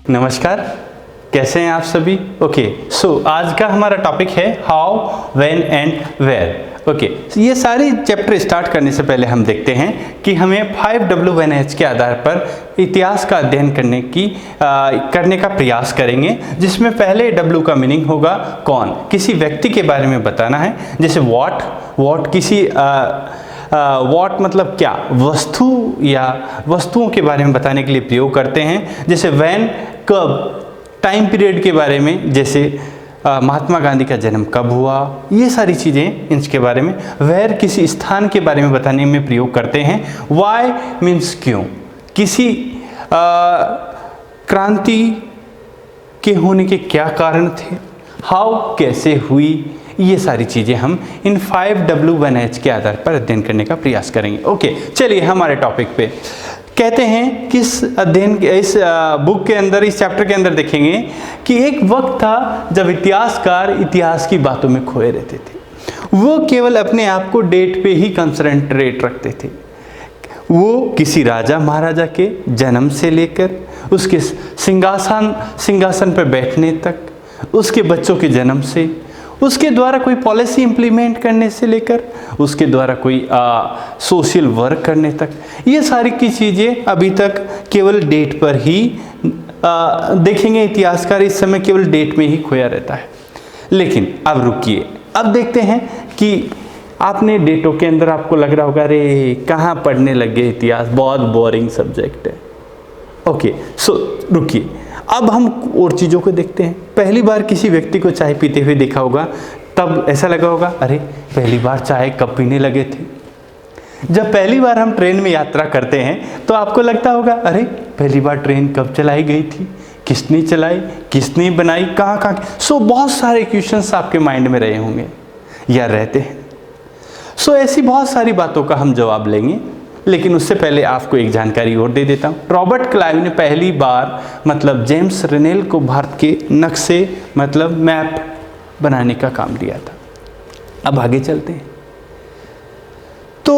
नमस्कार, कैसे हैं आप सभी। ओके, सो आज का हमारा टॉपिक है how, when and where. Okay, ये सारी चैप्टर स्टार्ट करने से पहले हम देखते हैं कि हमें 5W1H के आधार पर इतिहास का अध्ययन करने का प्रयास करेंगे, जिसमें पहले W का मीनिंग होगा कौन, किसी व्यक्ति के बारे में बताना है। जैसे वॉट किसी वॉट मतलब क्या, वस्तु या वस्तुओं के बारे में बताने के लिए प्रयोग करते हैं। जैसे व्हेन कब, टाइम पीरियड के बारे में, जैसे महात्मा गांधी का जन्म कब हुआ, ये सारी चीज़ें इनके बारे में। वेयर किसी स्थान के बारे में बताने में प्रयोग करते हैं। वाई मीन्स क्यों, किसी क्रांति के होने के क्या कारण थे। हाउ कैसे हुई, ये सारी चीज़ें हम इन 5W1H के आधार पर अध्ययन करने का प्रयास करेंगे। ओके, चलिए हमारे टॉपिक पे कहते हैं कि इस बुक के अंदर, इस चैप्टर के अंदर देखेंगे कि एक वक्त था जब इतिहासकार इतिहास की बातों में खोए रहते थे। वो केवल अपने आप को डेट पे ही कंसंट्रेट रखते थे। वो किसी राजा महाराजा के जन्म से लेकर उसके सिंहासन पर बैठने तक, उसके बच्चों के जन्म से, उसके द्वारा कोई पॉलिसी इंप्लीमेंट करने से लेकर उसके द्वारा कोई सोशल वर्क करने तक, ये सारी की चीज़ें अभी तक केवल डेट पर ही देखेंगे। इतिहासकार इस समय केवल डेट में ही खोया रहता है। लेकिन अब रुकिए, अब देखते हैं कि आपने डेटों के अंदर आपको लग रहा होगा अरे कहाँ पढ़ने लगे, इतिहास बहुत बोरिंग सब्जेक्ट है। ओके, सो रुकिए, अब हम और चीज़ों को देखते हैं। पहली बार किसी व्यक्ति को चाय पीते हुए देखा होगा, तब ऐसा लगा होगा अरे पहली बार चाय कब पीने लगे थे। जब पहली बार हम ट्रेन में यात्रा करते हैं तो आपको लगता होगा अरे पहली बार ट्रेन कब चलाई गई थी, किसने चलाई, किसने बनाई, कहाँ। सो बहुत सारे क्वेश्चंस आपके माइंड में रहे होंगे या रहते हैं। सो ऐसी बहुत सारी बातों का हम जवाब लेंगे। लेकिन उससे पहले आपको एक जानकारी और दे देता हूँ। रॉबर्ट क्लाइव ने पहली बार मतलब जेम्स रेनेल को भारत के नक्शे मतलब मैप बनाने का काम दिया था। अब आगे चलते हैं। तो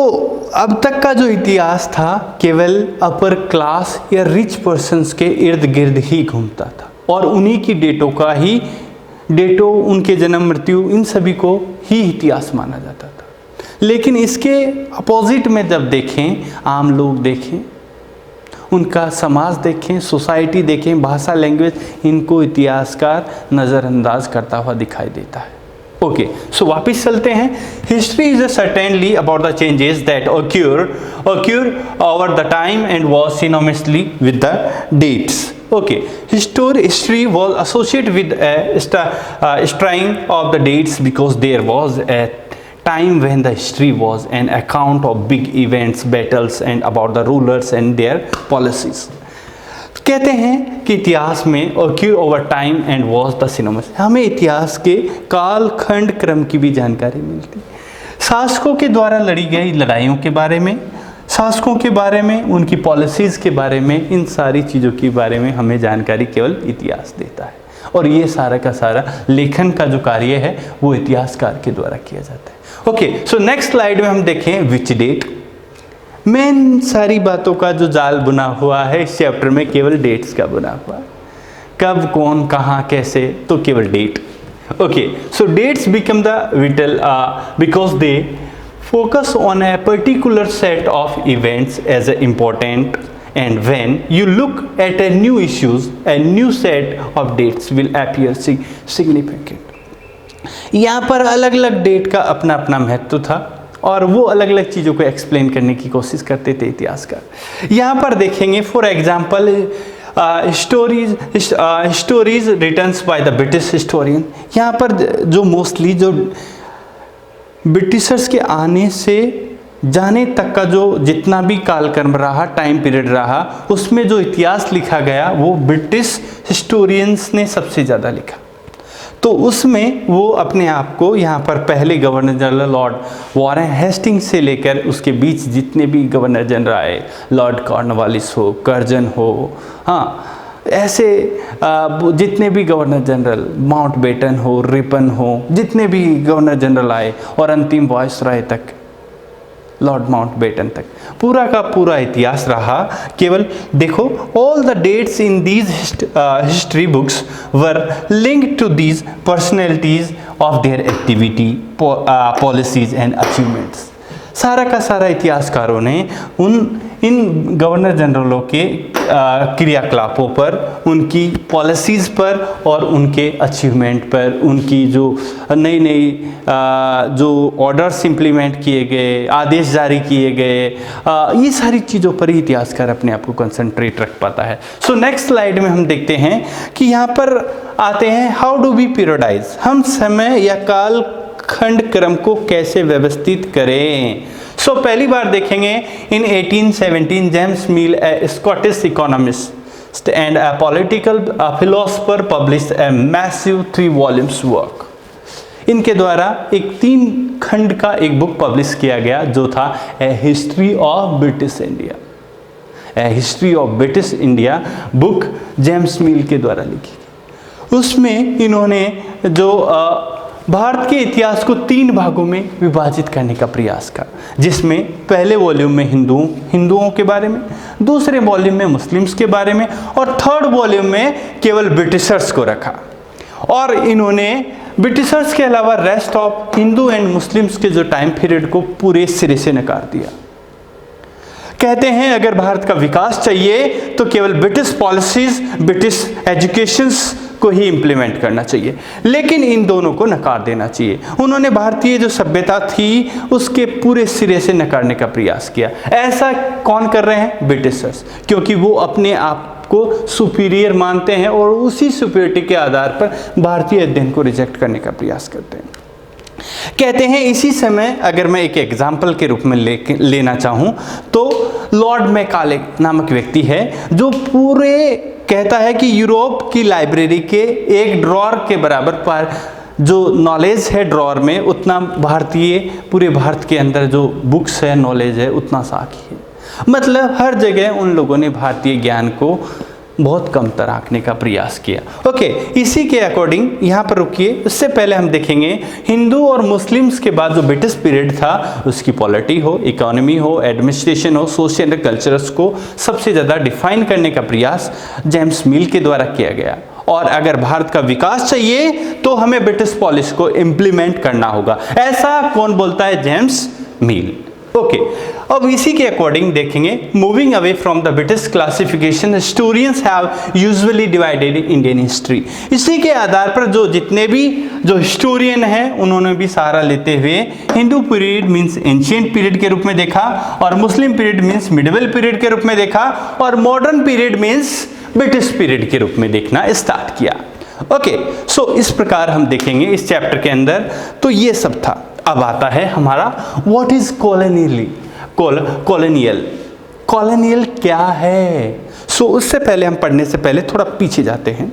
अब तक का जो इतिहास था केवल अपर क्लास या रिच पर्सन्स के इर्द गिर्द ही घूमता था और उन्हीं की डेटों उनके जन्म मृत्यु इन सभी को ही इतिहास माना जाता था। लेकिन इसके अपोजिट में जब देखें, आम लोग देखें, उनका समाज देखें, सोसाइटी देखें, भाषा, लैंग्वेज, इनको इतिहासकार नज़रअंदाज करता हुआ दिखाई देता है। ओके, सो वापस चलते हैं। History is certainly about the changes that occur over the time and was synonymously with the dates. Okay, history was associated with a string of the dates because there was a time when the history was an account of big events, battles and about the rulers and their policies. कहते हैं कि इतिहास में occur over time and was the synonymous, हमें इतिहास के कालखंड क्रम की भी जानकारी मिलती। शासकों के द्वारा लड़ी गई लड़ाइयों के बारे में, शासकों के बारे में, उनकी पॉलिसीज़ के बारे में, इन सारी चीज़ों के बारे में हमें जानकारी केवल इतिहास देता है। और ये सारा का सारा लेखन का जो कार्य है वो इतिहासकार के द्वारा किया जाता है। ओके, सो नेक्स्ट स्लाइड में हम देखें विच डेट। मेन सारी बातों का जो जाल बुना हुआ है इस चैप्टर में केवल डेट्स का बुना हुआ है। कब, कौन, कहाँ, कैसे, तो केवल date. Okay, so dates become the vital because they focus on a particular set of events as important, and when you look at a new issues, a new set of dates will appear significant. यहाँ पर अलग अलग date का अपना अपना महत्व था और वो अलग अलग चीज़ों को एक्सप्लेन करने की कोशिश करते थे इतिहासकार। यहाँ पर देखेंगे for example stories returns by the British historian. यहाँ पर जो मोस्टली जो ब्रिटिशर्स के आने से जाने तक का जो जितना भी कालक्रम रहा, टाइम पीरियड रहा, उसमें जो इतिहास लिखा गया वो ब्रिटिश हिस्टोरियंस ने सबसे ज़्यादा लिखा। तो उसमें वो अपने आप को यहाँ पर पहले governor general Lord Warren Hastings से लेकर उसके बीच जितने भी गवर्नर जनरल आए, लॉर्ड कॉर्नवालिस हो, कर्जन हो, हाँ ऐसे जितने भी गवर्नर जनरल, माउंटबेटन हो, रिपन हो, जितने भी गवर्नर जनरल आए और अंतिम वायसराय तक, लॉर्ड माउंटबेटन तक पूरा का पूरा इतिहास रहा। केवल देखो, all the dates in these history books were linked to these personalities of their activity, policies and achievements. सारा का सारा इतिहासकारों ने इन गवर्नर जनरलों के क्रियाकलापों पर, उनकी पॉलिसीज़ पर और उनके अचीवमेंट पर, उनकी जो नई नई जो ऑर्डर्स इम्प्लीमेंट किए गए, आदेश जारी किए गए, ये सारी चीज़ों पर ही इतिहासकार अपने आप को कंसंट्रेट रख पाता है। सो नेक्स्ट स्लाइड में हम देखते हैं कि यहाँ पर आते हैं, हाउ डू वी पीरियडाइज, हम समय या काल खंड क्रम को कैसे व्यवस्थित करें। सो पहली बार देखेंगे इन 1817 James mill, A Scottish economist and a political philosopher, publish a massive 3 volumes work. इनके द्वारा एक 3 खंड का एक बुक पब्लिश किया गया जो था a history of British India. A history of British India book James Mill के द्वारा लिखी गई। उसमें इन्होंने जो भारत के इतिहास को 3 भागों में विभाजित करने का प्रयास किया, जिसमें पहले वॉल्यूम में हिंदुओं के बारे में, दूसरे वॉल्यूम में मुस्लिम्स के बारे में और थर्ड वॉल्यूम में केवल ब्रिटिशर्स को रखा। और इन्होंने ब्रिटिशर्स के अलावा rest of Hindu and Muslims के जो टाइम पीरियड को पूरे सिरे से नकार दिया। कहते हैं अगर भारत का विकास चाहिए तो केवल ब्रिटिश पॉलिसीज, ब्रिटिश एजुकेशंस को ही इम्प्लीमेंट करना चाहिए, लेकिन इन दोनों को नकार देना चाहिए। उन्होंने भारतीय जो सभ्यता थी उसके पूरे सिरे से नकारने का प्रयास किया। ऐसा कौन कर रहे हैं? ब्रिटिशर्स, क्योंकि वो अपने आप को सुपीरियर मानते हैं और उसी सुपीरियरिटी के आधार पर भारतीय अध्ययन को रिजेक्ट करने का प्रयास करते हैं। कहते हैं इसी समय, अगर मैं एक एग्जाम्पल के रूप में लेना चाहूँ तो लॉर्ड मैकाले नामक व्यक्ति है जो पूरे कहता है कि यूरोप की लाइब्रेरी के एक ड्रॉर के बराबर पर जो नॉलेज है ड्रॉर में, उतना भारतीय पूरे भारत के अंदर जो बुक्स है, नॉलेज है, उतना साकी है। मतलब हर जगह उन लोगों ने भारतीय ज्ञान को बहुत कम तराकने का प्रयास किया। ओके, इसी के अकॉर्डिंग यहाँ पर रुकिए। उससे पहले हम देखेंगे हिंदू और मुस्लिम्स के बाद जो ब्रिटिश पीरियड था उसकी पॉलिटी हो, इकोनॉमी हो, एडमिनिस्ट्रेशन हो, सोशल एंड कल्चरस को सबसे ज़्यादा डिफाइन करने का प्रयास जेम्स मिल के द्वारा किया गया। और अगर भारत का विकास चाहिए तो हमें ब्रिटिश पॉलिसी को इम्प्लीमेंट करना होगा, ऐसा कौन बोलता है? जेम्स मिल। ओके, अब इसी के अकॉर्डिंग देखेंगे, moving away from the British classification, historians have usually divided Indian history. इसी के आधार पर जितने भी जो हिस्टोरियन हैं उन्होंने भी सहारा लेते हुए Hindu period means ancient period के रूप में देखा, और मुस्लिम पीरियड मीन्स मिडिवल पीरियड के रूप में देखा, और modern period means British period के रूप में देखना स्टार्ट किया। ओके, सो इस प्रकार हम देखेंगे इस चैप्टर के अंदर। तो ये सब था। अब आता है हमारा व्हाट इज कॉलोनियल क्या है। सो उससे पहले हम पढ़ने से पहले थोड़ा पीछे जाते हैं।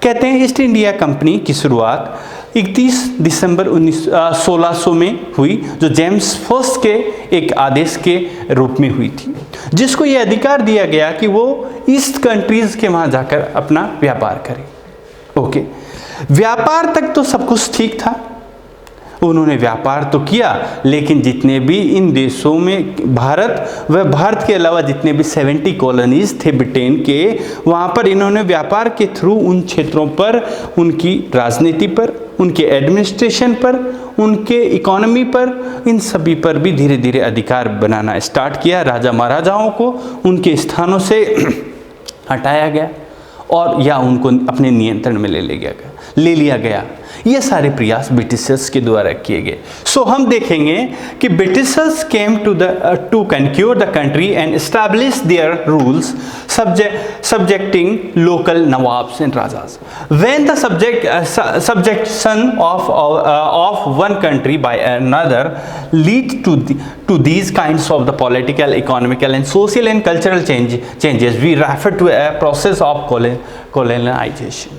कहते हैं ईस्ट इंडिया कंपनी की शुरुआत 31 दिसंबर 1600 में हुई, जो जेम्स फर्स्ट के एक आदेश के रूप में हुई थी, जिसको ये अधिकार दिया गया कि वो ईस्ट कंट्रीज के वहाँ जाकर अपना व्यापार करें। ओके, व्यापार तक तो सब कुछ ठीक था, उन्होंने व्यापार तो किया, लेकिन जितने भी इन देशों में भारत व भारत के अलावा जितने भी 70 कॉलोनीज थे ब्रिटेन के, वहाँ पर इन्होंने व्यापार के थ्रू उन क्षेत्रों पर, उनकी राजनीति पर, उनके एडमिनिस्ट्रेशन पर, उनके इकोनॉमी पर, इन सभी पर भी धीरे धीरे अधिकार बनाना स्टार्ट किया। राजा महाराजाओं को उनके स्थानों से हटाया गया और या उनको अपने नियंत्रण में ले लिया गया। ये सारे प्रयास ब्रिटिशर्स के द्वारा किए गए। सो हम देखेंगे कि Britishers came to conquer the country and establish their rules subjecting local nawabs and rajas. When the subjection of one country by another lead to these kinds of the political, economical and social and cultural changes, we refer to a process of colonization.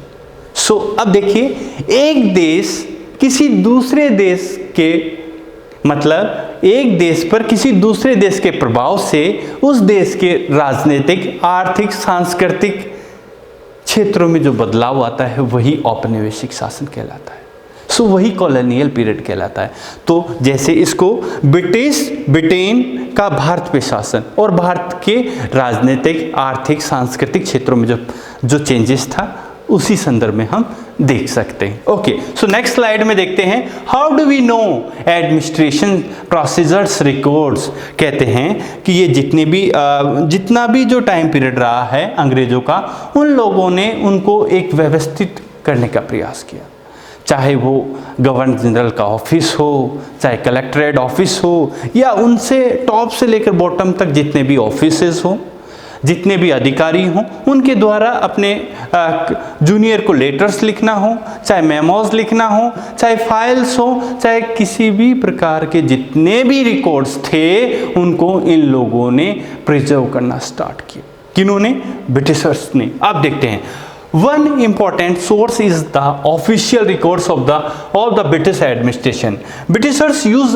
So अब देखिए, एक देश किसी दूसरे देश के मतलब एक देश पर किसी दूसरे देश के प्रभाव से उस देश के राजनीतिक, आर्थिक, सांस्कृतिक क्षेत्रों में जो बदलाव आता है वही औपनिवेशिक शासन कहलाता है। सो वही कॉलोनियल पीरियड कहलाता है। तो जैसे इसको ब्रिटेन का भारत पे शासन और भारत के राजनीतिक, आर्थिक, सांस्कृतिक क्षेत्रों में जो चेंजेस था उसी संदर्भ में हम देख सकते हैं। ओके, सो नेक्स्ट स्लाइड में देखते हैं how do we know administration procedures records. कहते हैं कि ये जितना भी जो टाइम पीरियड रहा है अंग्रेजों का, उन लोगों ने उनको एक व्यवस्थित करने का प्रयास किया, चाहे वो गवर्नर जनरल का ऑफिस हो, चाहे कलेक्ट्रेट ऑफिस हो, या उनसे टॉप से लेकर बॉटम तक जितने भी ऑफिसेस हो, जितने भी अधिकारी हों, उनके द्वारा अपने जूनियर को लेटर्स लिखना हो, चाहे मेमोज लिखना हो, चाहे फाइल्स हो, चाहे किसी भी प्रकार के जितने भी रिकॉर्ड्स थे उनको इन लोगों ने प्रिजर्व करना स्टार्ट किया। किन्होंने? ब्रिटिशर्स ने। अब देखते हैं, one important source is the official records of the British administration. Britishers use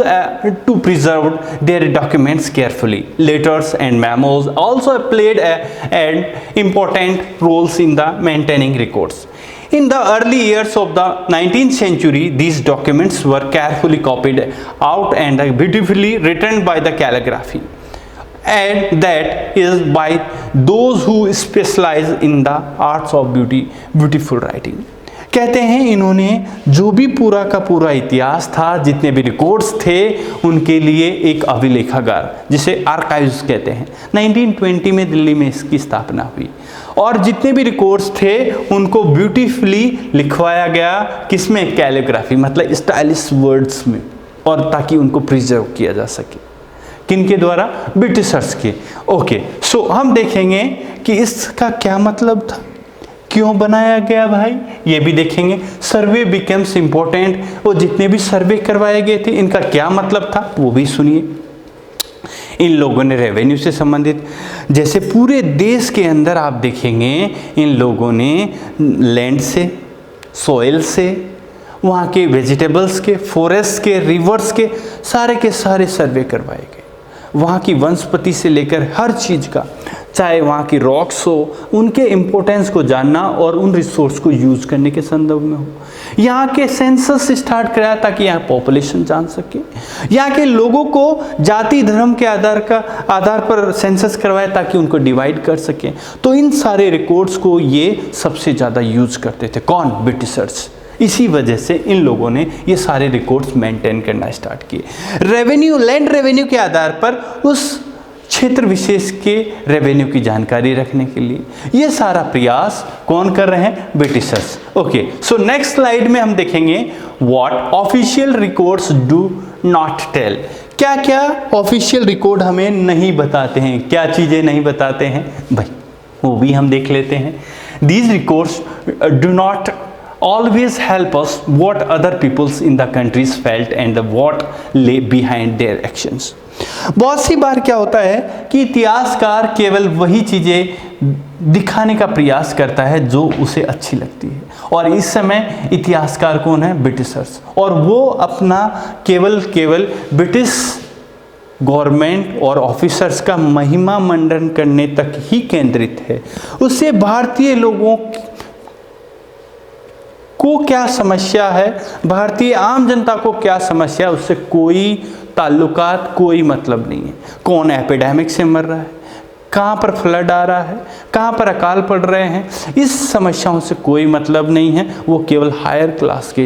to preserve their documents carefully. Letters and memos also played an important roles in the maintaining records. In the early years of the 19th century, these documents were carefully copied out and beautifully written by the calligraphy. And that is by those who specialize in the arts of beautiful writing. कहते हैं इन्होंने जो भी पूरा का पूरा इतिहास था, जितने भी रिकॉर्ड्स थे, उनके लिए एक अभिलेखागार, जिसे आर्काइव्स कहते हैं, 1920 में दिल्ली में इसकी स्थापना हुई। और जितने भी रिकॉर्ड्स थे उनको ब्यूटीफुली लिखवाया गया, किसमें? कैलीग्राफी, मतलब स्टाइलिश वर्ड्स में, और ताकि उनको प्रिजर्व किया जा सके। किनके द्वारा? ब्रिटिशर्स के। ओके, सो हम देखेंगे कि इसका क्या मतलब था, क्यों बनाया गया भाई, ये भी देखेंगे। सर्वे बिकम्स इम्पोर्टेंट, और जितने भी सर्वे करवाए गए थे इनका क्या मतलब था वो भी सुनिए। इन लोगों ने रेवेन्यू से संबंधित, जैसे पूरे देश के अंदर आप देखेंगे इन लोगों ने लैंड से, सॉइल से, वहाँ के वेजिटेबल्स के, फॉरेस्ट के, रिवर्स के सारे सर्वे करवाए गए। वहाँ की वनस्पति से लेकर हर चीज़ का, चाहे वहाँ की रॉक्स हो, उनके इम्पोर्टेंस को जानना और उन रिसोर्स को यूज़ करने के संदर्भ में हो। यहाँ के सेंसस स्टार्ट कराया ताकि यहाँ पॉपुलेशन जान सके। यहाँ के लोगों को जाति धर्म के आधार पर सेंसस करवाया ताकि उनको डिवाइड कर सके। तो इन सारे रिकॉर्ड्स को ये सबसे ज़्यादा यूज करते थे। कौन? ब्रिटिशर्स। इसी वजह से इन लोगों ने ये सारे रिकॉर्ड्स मेंटेन करना स्टार्ट किए। रेवेन्यू, लैंड रेवेन्यू के आधार पर उस क्षेत्र विशेष के रेवेन्यू की जानकारी रखने के लिए ये सारा प्रयास कौन कर रहे हैं? Britishers. Okay, so next slide में हम देखेंगे what official records do not tell. क्या क्या ऑफिशियल रिकॉर्ड हमें नहीं बताते हैं, क्या चीज़ें नहीं बताते हैं भाई, वो भी हम देख लेते हैं। These records do not always help us what other peoples in the countries felt and what lay behind their actions. बहुत सी बार क्या होता है कि इतिहासकार केवल वही चीज़ें दिखाने का प्रयास करता है जो उसे अच्छी लगती है, और इस समय इतिहासकार कौन है? ब्रिटिशर्स। और वो अपना केवल ब्रिटिश गवर्नमेंट और ऑफिसर्स का महिमा मंडन करने तक ही केंद्रित है। उससे भारतीय लोगों को क्या समस्या है, भारतीय आम जनता को क्या समस्या है, उससे कोई ताल्लुकात, कोई मतलब नहीं है। कौन एपिडेमिक से मर रहा है, कहाँ पर फ्लड आ रहा है, कहाँ पर अकाल पड़ रहे हैं, इस समस्याओं से कोई मतलब नहीं है। वो केवल हायर क्लास के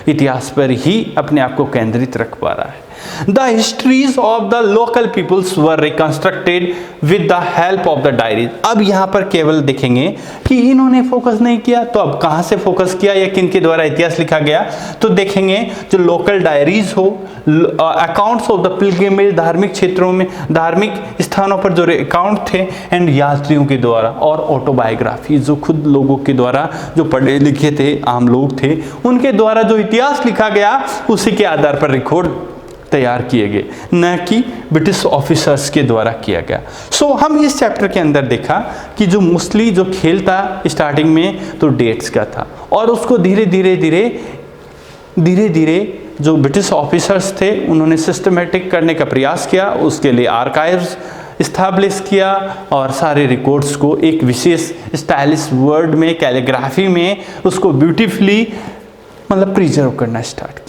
इतिहास पर ही अपने आप को केंद्रित रख पा रहा है। The histories of the local peoples were reconstructed with the help of the diaries. अब यहाँ पर केवल देखेंगे कि इन्होंने फोकस नहीं किया, तो अब कहाँ से फोकस किया या किन के द्वारा इतिहास लिखा गया? तो देखेंगे जो लोकल डायरीज हो, अकाउंट्स ऑफ द पिलग्रिमेज, धार्मिक क्षेत्रों में, धार्मिक स्थानों पर जो अकाउंट थे, एंड यात्रियों के द्वारा, और ऑटोबायोग्राफी जो खुद लोगों के द्वारा, जो पढ़े लिखे थे, आम लोग थे, उनके द्वारा जो इतिहास लिखा गया उसी के आधार पर रिकॉर्ड तैयार किए गए, न कि ब्रिटिश ऑफिसर्स के द्वारा किया गया। सो हम इस चैप्टर के अंदर देखा कि जो मोस्टली जो खेल था स्टार्टिंग में तो डेट्स का था, और उसको धीरे धीरे जो ब्रिटिश ऑफिसर्स थे उन्होंने सिस्टमेटिक करने का प्रयास किया, उसके लिए आर्काइव्स इस्टेब्लिश किया, और सारे रिकॉर्ड्स को एक विशेष स्टाइलिश वर्ड में, कैलीग्राफी में उसको ब्यूटीफुली मतलब प्रिजर्व करना स्टार्ट